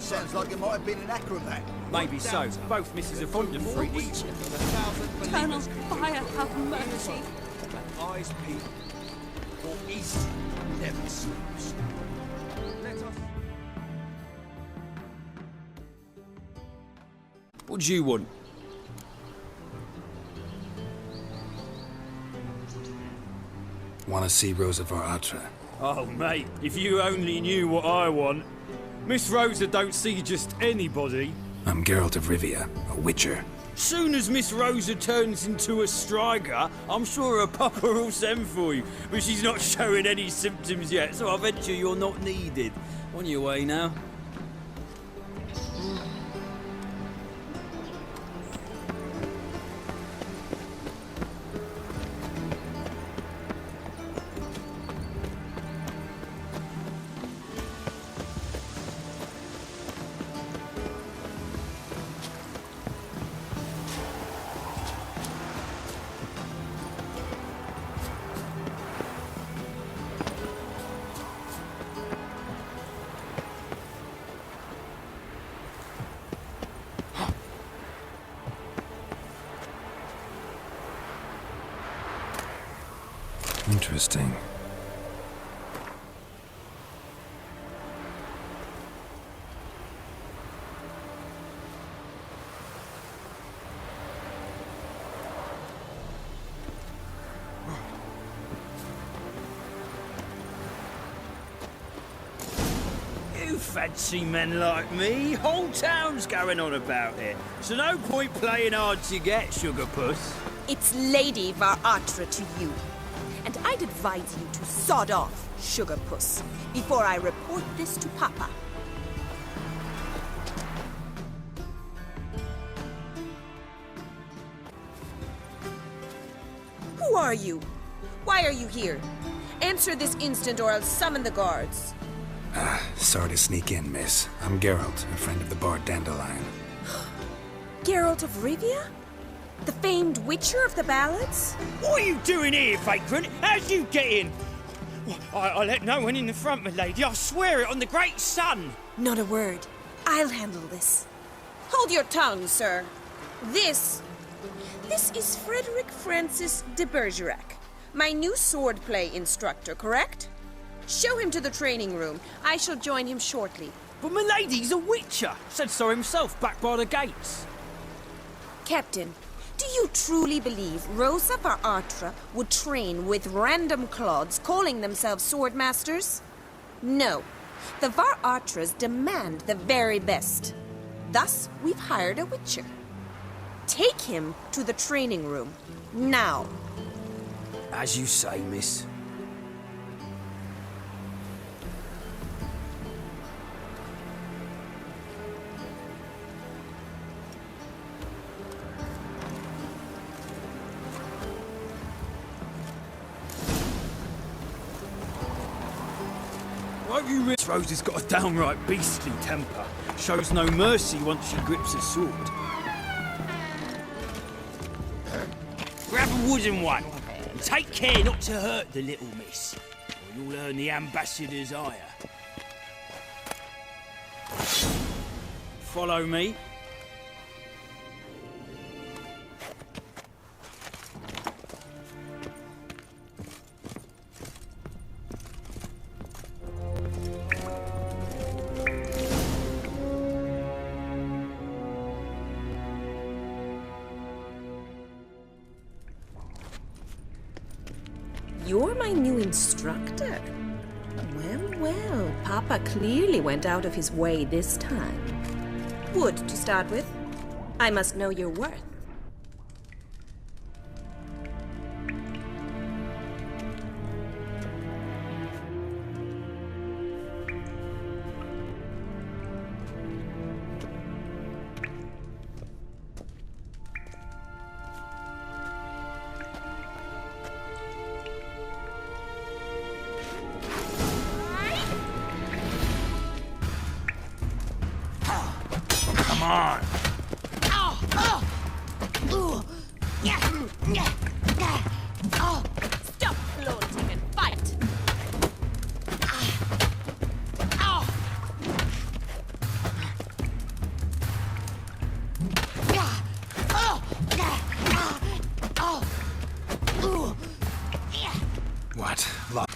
Sounds like it might have been an acrobat. Maybe so. Both misses are fond of freaks. Eternal fire, have mercy. Eyes peeled, for east never sleeps. Let us... What do you want? Want to see Rosa var Atra? Oh, mate, if you only knew what I want. Miss Rosa don't see just anybody. I'm Geralt of Rivia, a witcher. Soon as Miss Rosa turns into a striker, I'm sure her papa will send for you. But she's not showing any symptoms yet, so I venture you're not needed. On your way now. Interesting. You fancy men like me? Whole town's going on about it. So no point playing hard to get, Sugar Puss. It's Lady var Atra to you. And I'd advise you to sod off, Sugar Puss, before I report this to Papa. Who are you? Why are you here? Answer this instant or I'll summon the guards. Sorry to sneak in, miss. I'm Geralt, a friend of the Bard Dandelion. Geralt of Rivia? The famed witcher of the ballads? What are you doing here, vagrant? How'd you get in? I let no one in the front, my lady. I swear it on the great sun. Not a word. I'll handle this. Hold your tongue, sir. This is Frederick Francis de Bergerac, my new swordplay instructor, correct? Show him to the training room. I shall join him shortly. But my lady's a witcher. Said so himself back by the gates. Captain, do you truly believe Rosa var Atra would train with random clods calling themselves swordmasters? No. The var Atras demand the very best. Thus, we've hired a witcher. Take him to the training room. Now. As you say, miss. Won't you Miss Rosa's got a downright beastly temper. Shows no mercy once she grips a sword. Grab a wooden one. And take care not to hurt the little miss, or you'll earn the ambassador's ire. Follow me. You're my new instructor? Well, well, Papa clearly went out of his way this time. Wood, to start with. I must know your worth. Come on. Stop flaunting and fight! not.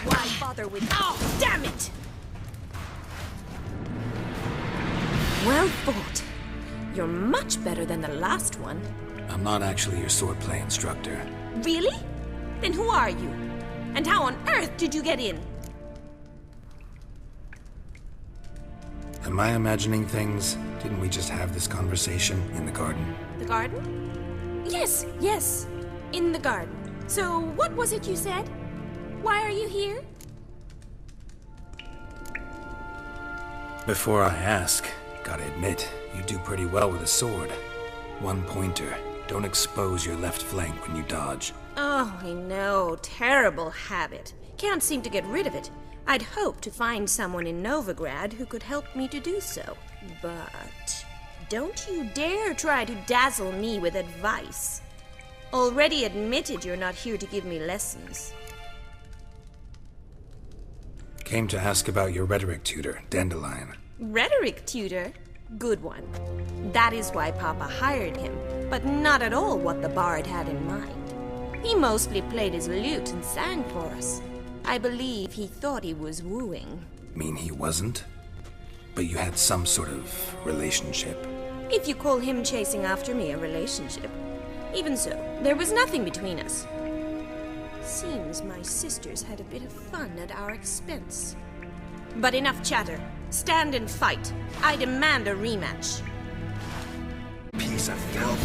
Why bother with... Oh, damn it! Well fought. You're much better than the last one. I'm not actually your swordplay instructor. Really? Then who are you? And how on earth did you get in? Am I imagining things? Didn't we just have this conversation in the garden? The garden? Yes, yes. In the garden. So, what was it you said? Why are you here? Before I ask, gotta admit, you do pretty well with a sword. One pointer. Don't expose your left flank when you dodge. Oh, I know. Terrible habit. Can't seem to get rid of it. I'd hoped to find someone in Novigrad who could help me to do so. But don't you dare try to dazzle me with advice. Already admitted you're not here to give me lessons. Came to ask about your rhetoric tutor, Dandelion. Rhetoric tutor? Good one. That is why Papa hired him, but not at all what the bard had in mind. He mostly played his lute and sang for us. I believe he thought he was wooing. Mean he wasn't? But you had some sort of relationship. If you call him chasing after me a relationship. Even so, there was nothing between us. Seems my sisters had a bit of fun at our expense. But enough chatter. Stand and fight. I demand a rematch. Piece of filth.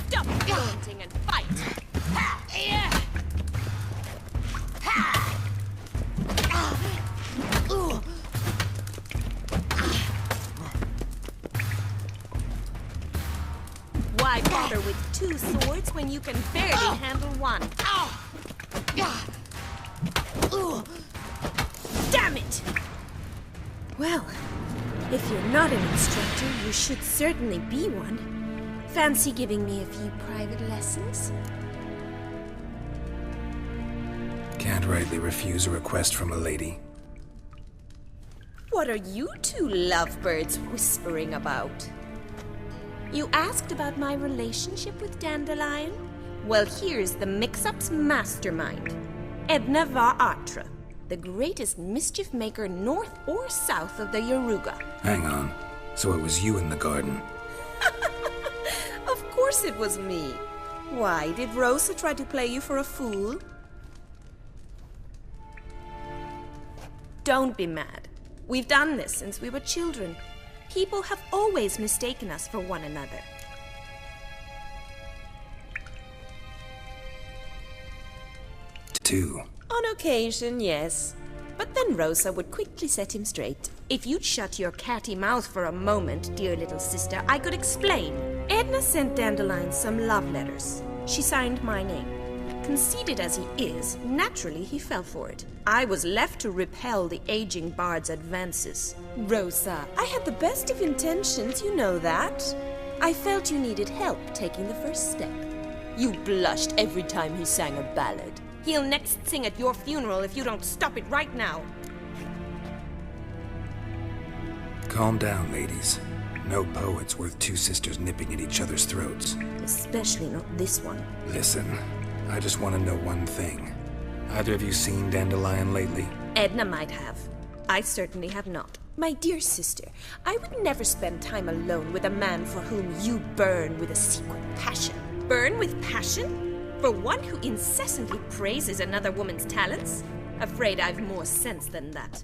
Stop daunting and fight! Why bother with two swords when you can barely handle one? Damn it! Well, if you're not an instructor, you should certainly be one. Fancy giving me a few private lessons? Can't rightly refuse a request from a lady. What are you two lovebirds whispering about? You asked about my relationship with Dandelion? Well, here's the mix-up's mastermind. Edna var Atra, the greatest mischief maker north or south of the Yaruga. Hang on. So it was you in the garden. Of course it was me. Why, did Rosa try to play you for a fool? Don't be mad. We've done this since we were children. People have always mistaken us for one another. Two. On occasion, yes. But then Rosa would quickly set him straight. If you'd shut your catty mouth for a moment, dear little sister, I could explain. Edna sent Dandelion some love letters. She signed my name. Conceited as he is, naturally he fell for it. I was left to repel the aging bard's advances. Rosa, I had the best of intentions, you know that. I felt you needed help taking the first step. You blushed every time he sang a ballad. He'll next sing at your funeral if you don't stop it right now. Calm down, ladies. No poet's worth two sisters nipping at each other's throats. Especially not this one. Listen, I just want to know one thing. Either of you seen Dandelion lately? Edna might have. I certainly have not. My dear sister, I would never spend time alone with a man for whom you burn with a secret passion. Burn with passion? For one who incessantly praises another woman's talents? Afraid I've more sense than that.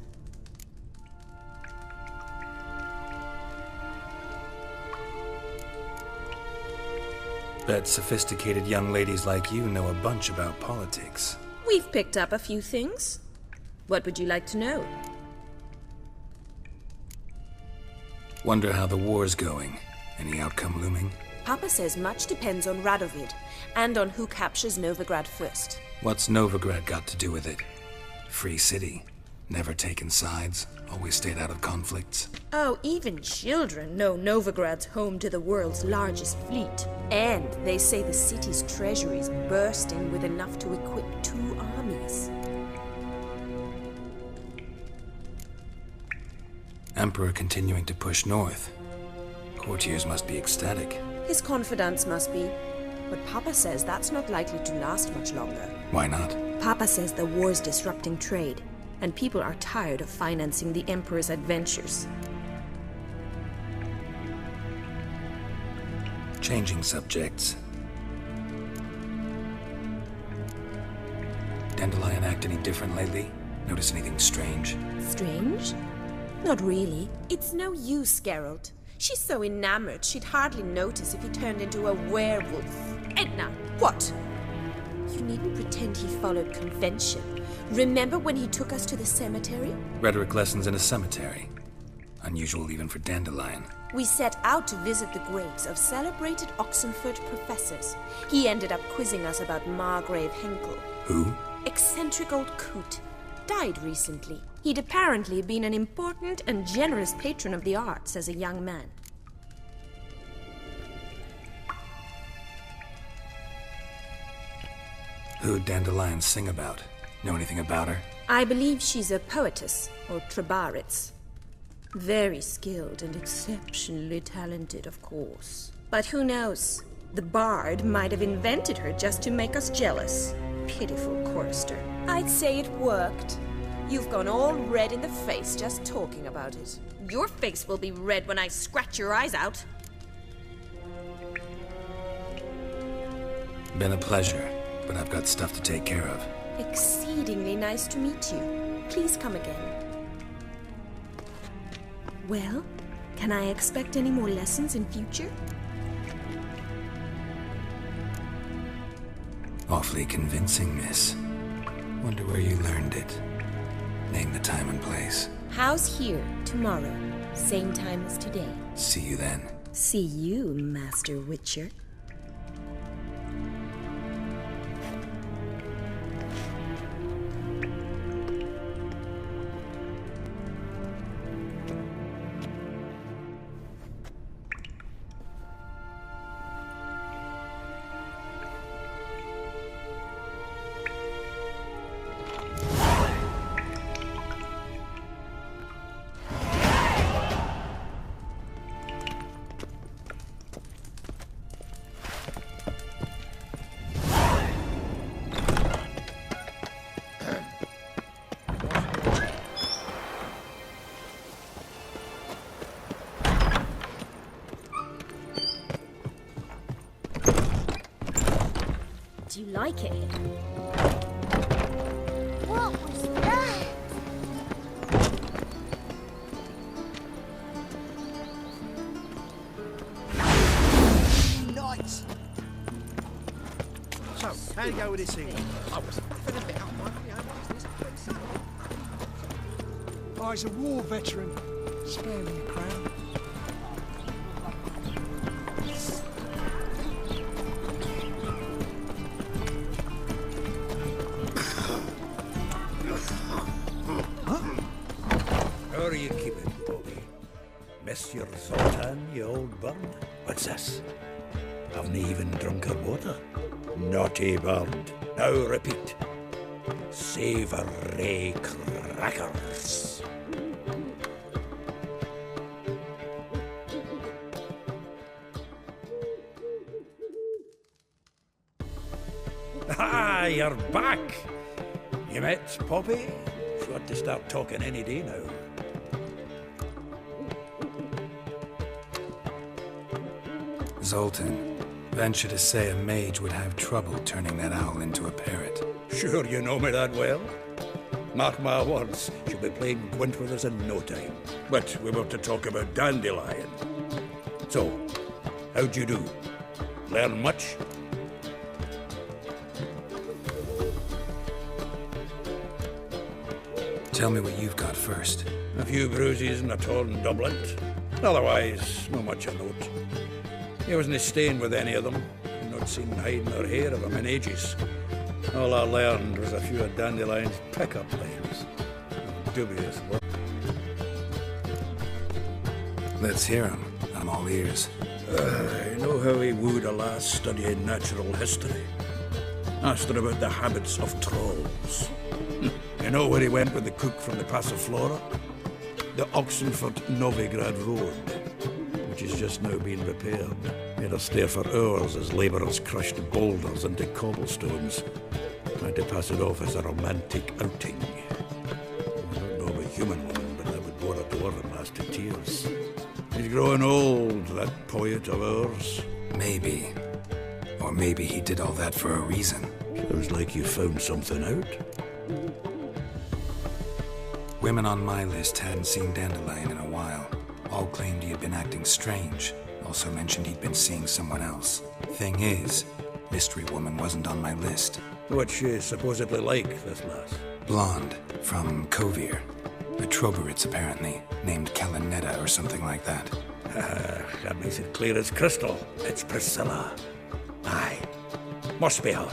Bet sophisticated young ladies like you know a bunch about politics. We've picked up a few things. What would you like to know? Wonder how the war's going. Any outcome looming? Papa says much depends on Radovid, and on who captures Novigrad first. What's Novigrad got to do with it? Free city. Never taken sides, always stayed out of conflicts. Oh, even children know Novigrad's home to the world's largest fleet. And they say the city's treasury is bursting with enough to equip 2 armies. Emperor continuing to push north. Courtiers must be ecstatic. His confidants must be. But Papa says that's not likely to last much longer. Why not? Papa says the war's disrupting trade, and people are tired of financing the Emperor's adventures. Changing subjects. Dandelion act any different lately? Notice anything strange? Strange? Not really. It's no use, Geralt. She's so enamored she'd hardly notice if he turned into a werewolf. Edna, what? You needn't pretend he followed convention. Remember when he took us to the cemetery? Rhetoric lessons in a cemetery. Unusual even for Dandelion. We set out to visit the graves of celebrated Oxenford professors. He ended up quizzing us about Margrave Henkel. Who? Eccentric old coot. Died recently. He'd apparently been an important and generous patron of the arts as a young man. Who'd Dandelion sing about? Know anything about her? I believe she's a poetess, or Trebaritz. Very skilled and exceptionally talented, of course. But who knows? The bard might have invented her just to make us jealous. Pitiful chorister. I'd say it worked. You've gone all red in the face just talking about it. Your face will be red when I scratch your eyes out. Been a pleasure, but I've got stuff to take care of. Exceedingly nice to meet you. Please come again. Well, can I expect any more lessons in future? Awfully convincing, miss. Wonder where you learned it. Name the time and place. House here, tomorrow. Same time as today. See you then. See you, Master Witcher. Do you like it here? What was that? Nice. So, how do you go with this thing? I was faffing a bit out my own business. Oh, he's a war veteran. Spare me a crown. How are you keeping, Bobby? Miss your Zoltan, you old bird? What's this? Haven't even drunk her water? Naughty bird. Now repeat. Savoury crackers. Ah, you're back. You met Poppy? She ought to start talking any day now. Zoltan. Venture to say a mage would have trouble turning that owl into a parrot. Sure you know me that well? Mark my words, she'll be playing Gwent with us in no time. But we were to talk about Dandelion. So, how'd you do? Learn much? Tell me what you've got first. A few bruises and a torn doublet. Otherwise, no much a note. He wasn't staying with any of them. I'd not seen hide nor hair of him in ages. All I learned was a few of Dandelion's pick-up lines. dubious. Let's hear him. I'm all ears. You know how he wooed a lass studying natural history? Asked her about the habits of trolls. You know where he went with the cook from the Passiflora? The Oxenford-Novigrad Road, which is just now being repaired. Made us stare for hours as labourers crushed boulders into cobblestones, trying to pass it off as a romantic outing. I don't know of a human woman, but that would bore a dwarf lass to tears. He's growing old, that poet of ours. Maybe. Or maybe he did all that for a reason. Sounds like you found something out. Women on my list hadn't seen Dandelion in a while. All claimed he had been acting strange. Also mentioned he'd been seeing someone else. Thing is, Mystery Woman wasn't on my list. What's she supposedly like, this lass? Blonde, from Kovir. A Troberitz, apparently, named Kellanetta or something like that. That makes it clear as crystal. It's Priscilla. Aye. Must be her.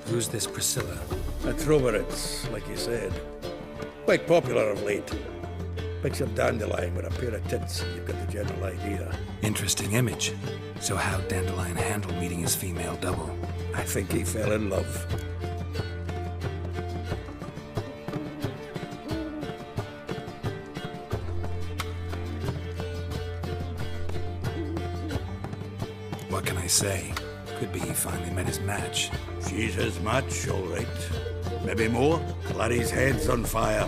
Who's this Priscilla? A Troberitz, like you said. Quite popular of late. Picture Dandelion with a pair of tits. You've got the general idea. Interesting image. So how'd Dandelion handle meeting his female double? I think he fell in love. What can I say? Could be he finally met his match. She's his match, all right. Maybe more. Larry's head's on fire.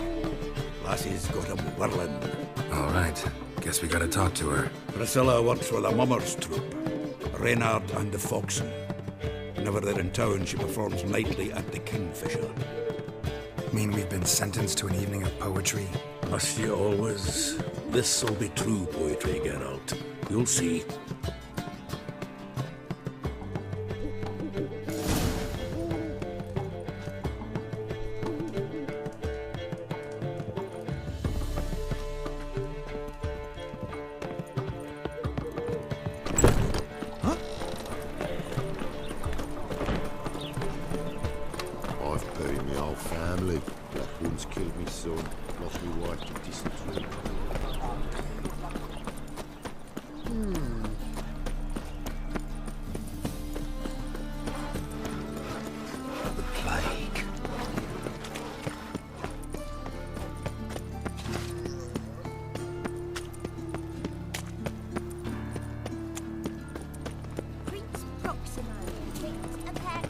Lassie's got him whirling. All right. Guess we gotta talk to her. Priscilla works with a mummers troupe. Reynard and the Foxen. Whenever they're in town, she performs nightly at the Kingfisher. Mean we've been sentenced to an evening of poetry? Must you always? This'll be true poetry, Geralt. You'll see. I've buried my whole family. Black one's killed me son, lost my wife to dysentery. The plague. Prince Proximo, Prince Attack.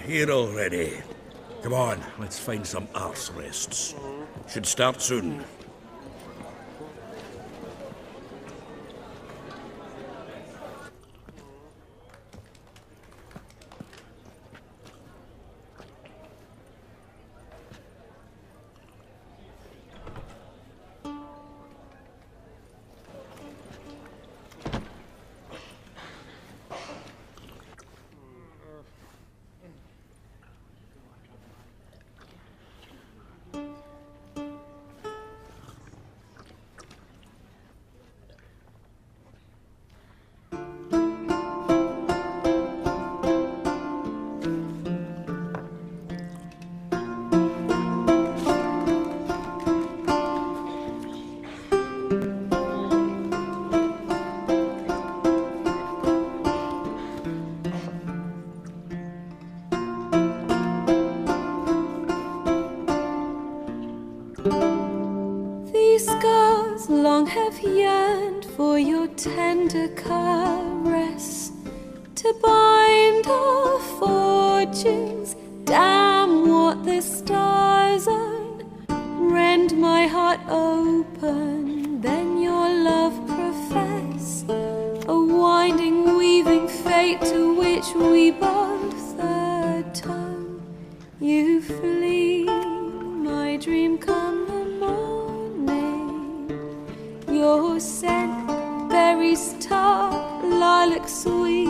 Here already. Come on, let's find some arse rests. Should start soon. These scars long have yearned for your tender caress, to bind our fortunes. Damn what the stars own. Rend my heart open, then your love profess. A winding, weaving fate to which which we both atone. You flee, my dream come the morning. Your scent, berries tart, lilac sweet.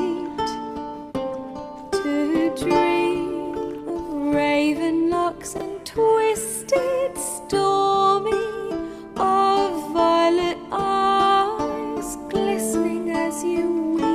To dream of raven locks and twisted stormy, of violet eyes glistening as you weep.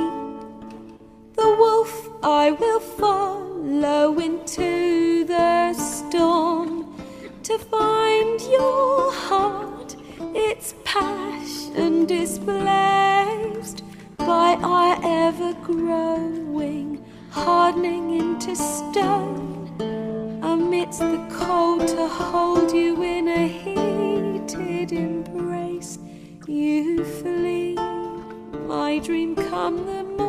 The wolf I will follow into the storm to find your heart, its passion displaced by our ever-growing, hardening into stone. Amidst the cold to hold you in a heated embrace, you flee, my dream come the morning.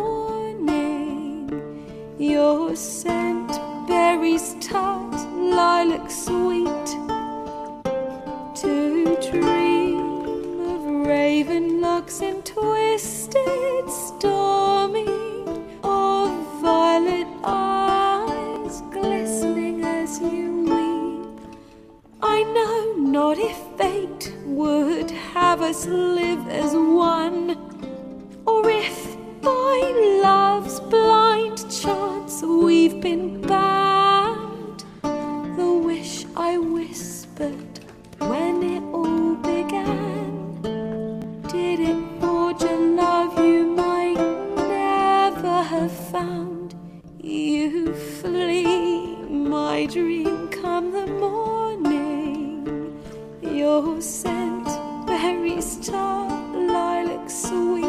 Your scent, berries tart, lilac sweet. To dream of raven locks and twisted stormy, of violet eyes glistening as you weep. I know not if fate would have us live as one, or if by love's blind chance we've been bound. The wish I whispered when it all began, did it forge a love you might never have found? You flee, my dream come the morning. Your scent, berries tart, lilac sweet.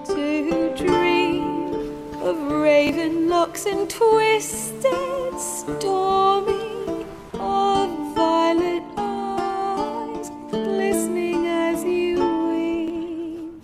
To dream of raven locks and twisted stormy, of violet eyes glistening as you weep.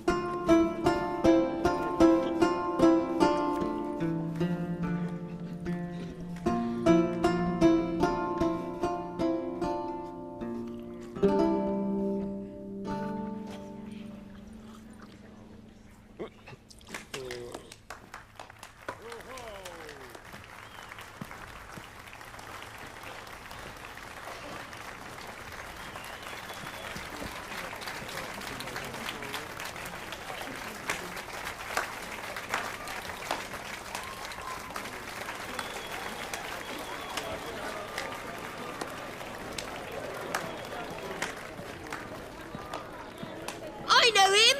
I know him!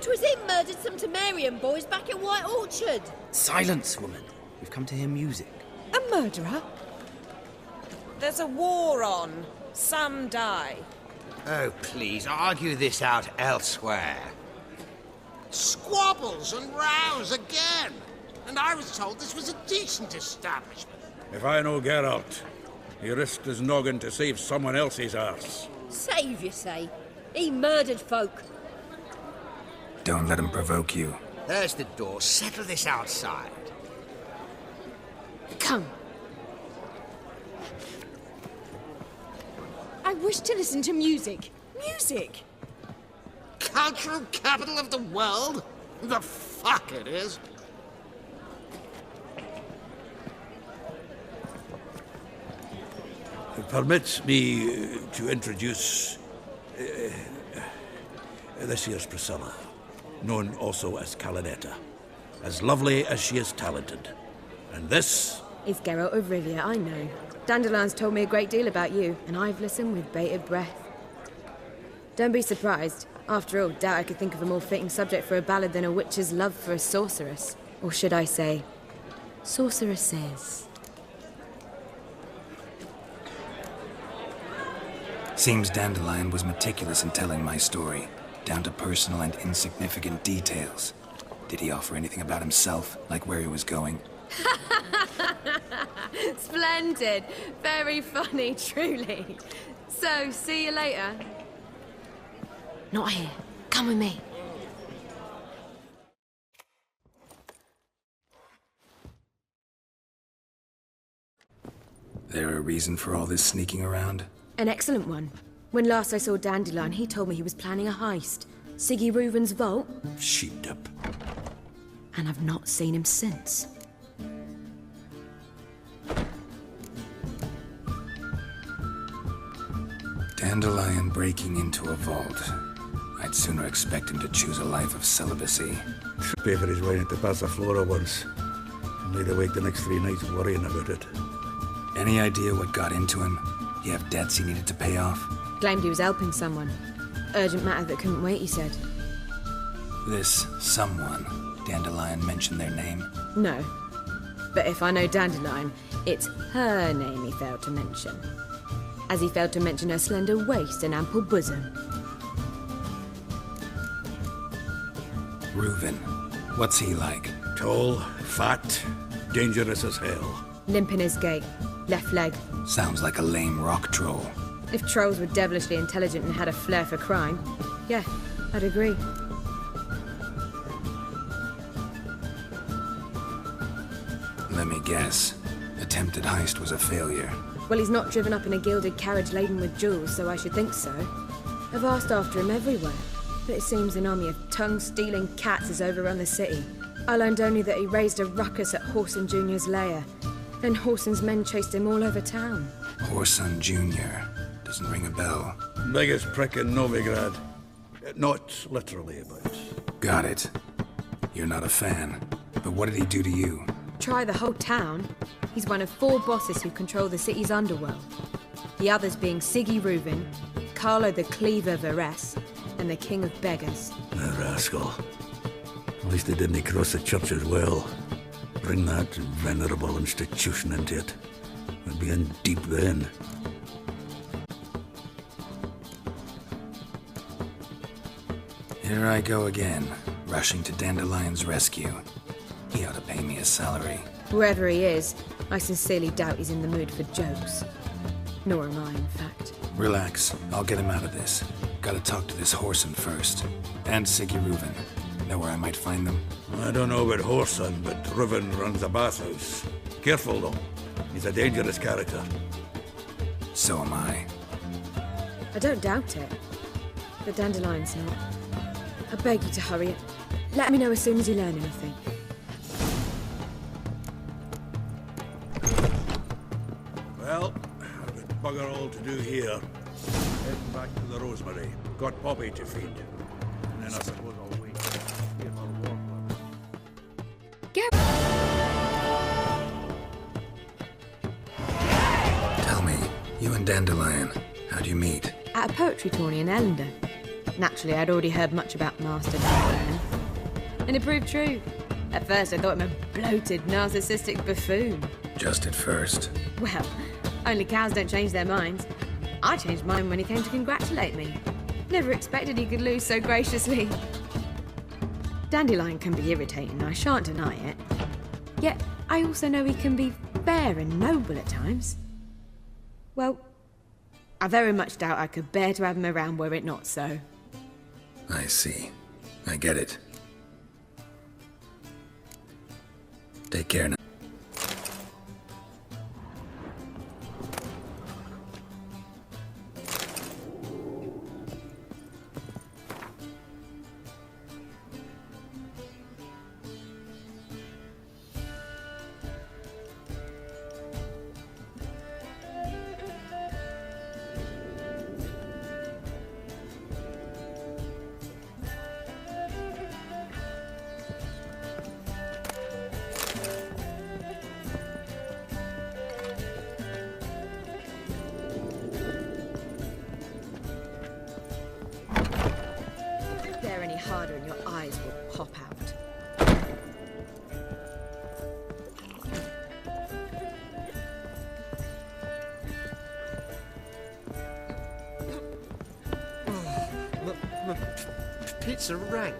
'Twas him murdered some Temerian boys back at White Orchard. Silence, woman. We've come to hear music. A murderer? There's a war on. Some die. Oh, please, argue this out elsewhere. Squabbles and rows again. And I was told this was a decent establishment. If I know Geralt, he risked his noggin to save someone else's arse. Save, you say? He murdered folk. Don't let him provoke you. There's the door. Settle this outside. Come. I wish to listen to music. Music! Cultural capital of the world? The fuck it is. Permit me to introduce this here's Priscilla, known also as Calinetta, as lovely as she is talented. And this is Geralt of Rivia, I know. Dandelion's told me a great deal about you, and I've listened with bated breath. Don't be surprised. After all, doubt I could think of a more fitting subject for a ballad than a witch's love for a sorceress. Or should I say, sorceresses. Seems Dandelion was meticulous in telling my story, down to personal and insignificant details. Did he offer anything about himself, like where he was going? Splendid. Very funny, truly. So, see you later. Not here. Come with me. There a reason for all this sneaking around? An excellent one. When last I saw Dandelion, he told me he was planning a heist. Siggy Reuven's vault? Sheeped up. And I've not seen him since. Dandelion breaking into a vault. I'd sooner expect him to choose a life of celibacy. Pay for his wine at the Passaflora once. And laid awake the next 3 nights worrying about it. Any idea what got into him? He have debts he needed to pay off? Claimed he was helping someone. Urgent matter that couldn't wait, he said. This someone, Dandelion mentioned their name? No. But if I know Dandelion, it's her name he failed to mention. As he failed to mention her slender waist and ample bosom. Reuven. What's he like? Tall, fat, dangerous as hell. Limp in his gait. Left leg. Sounds like a lame rock troll. If trolls were devilishly intelligent and had a flair for crime, yeah, I'd agree. Let me guess. Attempted heist was a failure. Well, he's not driven up in a gilded carriage laden with jewels, so I should think so. I've asked after him everywhere, but it seems an army of tongue-stealing cats has overrun the city. I learned only that he raised a ruckus at Whoreson Jr.'s lair. Then Whoreson's men chased him all over town. Whoreson Jr. Doesn't ring a bell. Biggest prick in Novigrad. Not literally, but... Got it. You're not a fan. But what did he do to you? Try the whole town. He's one of 4 bosses who control the city's underworld. The others being Siggy Reuven, Carlo the Cleaver Varese, and the King of Beggars. The rascal. At least they didn't cross the church as well. Bring that venerable institution into it. We'd be in deep then. Here I go again, rushing to Dandelion's rescue. He ought to pay me a salary. Whoever he is, I sincerely doubt he's in the mood for jokes. Nor am I, in fact. Relax. I'll get him out of this. Gotta talk to this Whoreson first. And Siggy Reuven. Know where I might find them? I don't know about Whoreson, but Reuven runs a bathhouse. Careful, though. He's a dangerous character. So am I. I don't doubt it. But Dandelion's not. I beg you to hurry it. Let me know as soon as you learn anything. Well, I've got bugger all to do here. Heading back to the Rosemary. Got Poppy to feed. And then I suppose I'll wait here for Warlock. Tell me, you and Dandelion, how'd you meet? At a poetry tourney in Ellendon. Naturally, I'd already heard much about Master Dandelion. And it proved true. At first, I thought him a bloated, narcissistic buffoon. Just at first. Well, only cows don't change their minds. I changed mine when he came to congratulate me. Never expected he could lose so graciously. Dandelion can be irritating, I shan't deny it. Yet, I also know he can be fair and noble at times. Well, I very much doubt I could bear to have him around were it not so. I see. I get it. Take care now. Harder and your eyes will pop out. My pizza rang.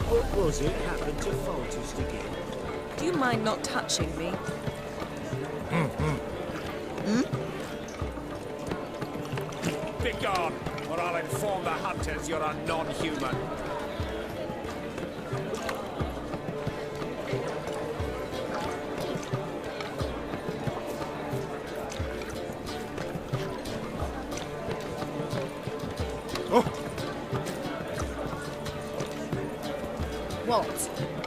What was it happened to Foltest again? Do you mind not touching me? Begone, or I'll inform the hunters you're a non-human. What?